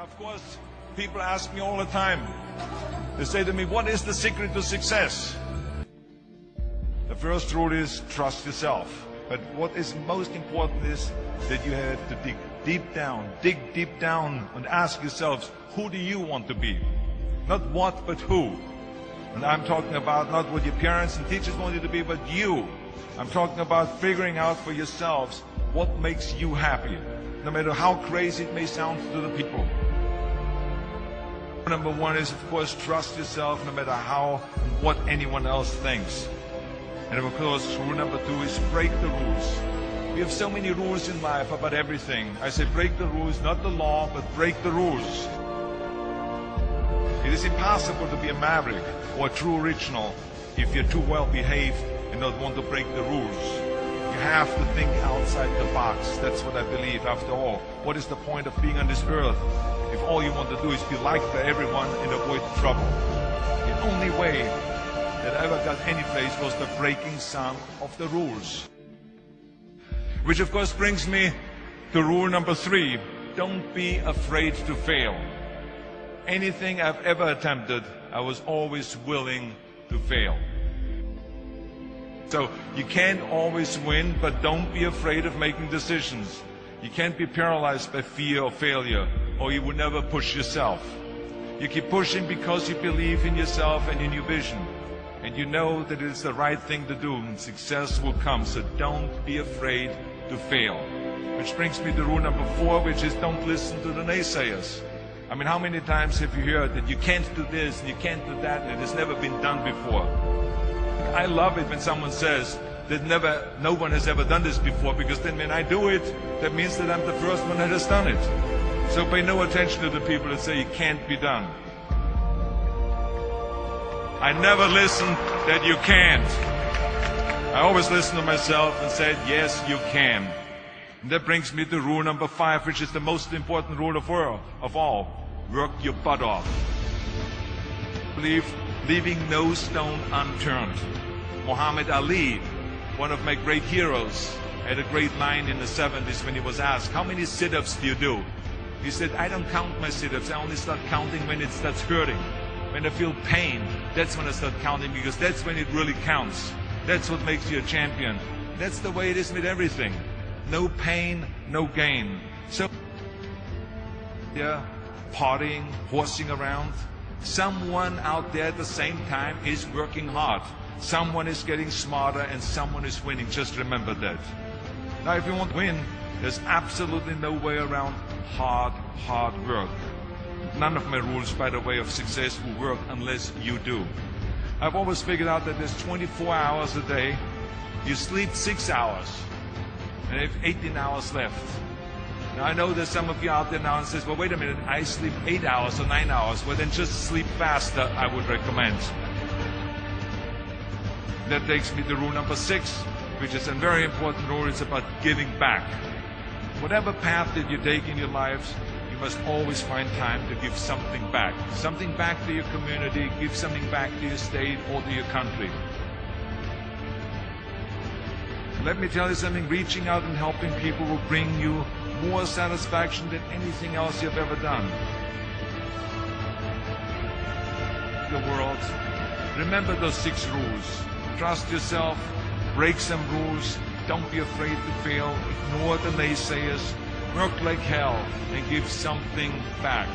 Of course, people ask me all the time. They say to me, what is the secret to success? The first rule is trust yourself. But what is most important is that you have to dig deep down and ask yourselves, who do you want to be? Not what, but who. And I'm talking about not what your parents and teachers want you to be, but you. I'm talking about figuring out for yourselves what makes you happy, no matter how crazy it may sound to the people. Number one is, of course, trust yourself no matter how and what anyone else thinks. And of course, rule number two is break the rules. We have so many rules in life about everything. I say break the rules, not the law, but break the rules. It is impossible to be a maverick or a true original if you're too well behaved and not want to break the rules. You have to think outside the box. That's what I believe. After all, what is the point of being on this earth if all you want to do is be liked by everyone and avoid trouble? The only way that I ever got any place was the breaking some of the rules. Which of course brings me to rule number three. Don't be afraid to fail. Anything I've ever attempted, I was always willing to fail. So you can't always win, but don't be afraid of making decisions. You can't be paralyzed by fear of failure, or you will never push yourself. You keep pushing because you believe in yourself and in your vision. And you know that it is the right thing to do, and success will come. So don't be afraid to fail. Which brings me to rule number four, which is don't listen to the naysayers. I mean, how many times have you heard that you can't do this and you can't do that and it has never been done before? I love it when someone says that no one has ever done this before, because then when I do it, that means that I'm the first one that has done it. So pay no attention to the people that say it can't be done. I never listen that you can't. I always listen to myself and said, yes, you can. And that brings me to rule number five, which is the most important rule of all. Work your butt off. Leaving no stone unturned. Muhammad Ali, one of my great heroes, had a great line in the 70s when he was asked, how many sit-ups do you do? He said, I don't count my sit-ups. I only start counting when it starts hurting. When I feel pain, that's when I start counting, because that's when it really counts. That's what makes you a champion. That's the way it is with everything. No pain, no gain. So, yeah, partying, horsing around. Someone out there at the same time is working hard. Someone is getting smarter and someone is winning. Just remember that. Now, if you want to win, there's absolutely no way around hard work. None of my rules, by the way, of success will work unless you do. I've always figured out that there's 24 hours a day. You sleep 6 hours, and you have 18 hours left. Now, I know there's some of you out there now and says, well, wait a minute, I sleep 8 hours or 9 hours. Well, then just sleep faster, I would recommend. That takes me to rule number 6, which is a very important rule. It's about giving back. Whatever path that you take in your lives, you must always find time to give something back. Something back to your community, give something back to your state or to your country. Let me tell you something, reaching out and helping people will bring you more satisfaction than anything else you've ever done. The world, remember those 6 rules. Trust yourself, break some rules, don't be afraid to fail, ignore the naysayers, work like hell, and give something back.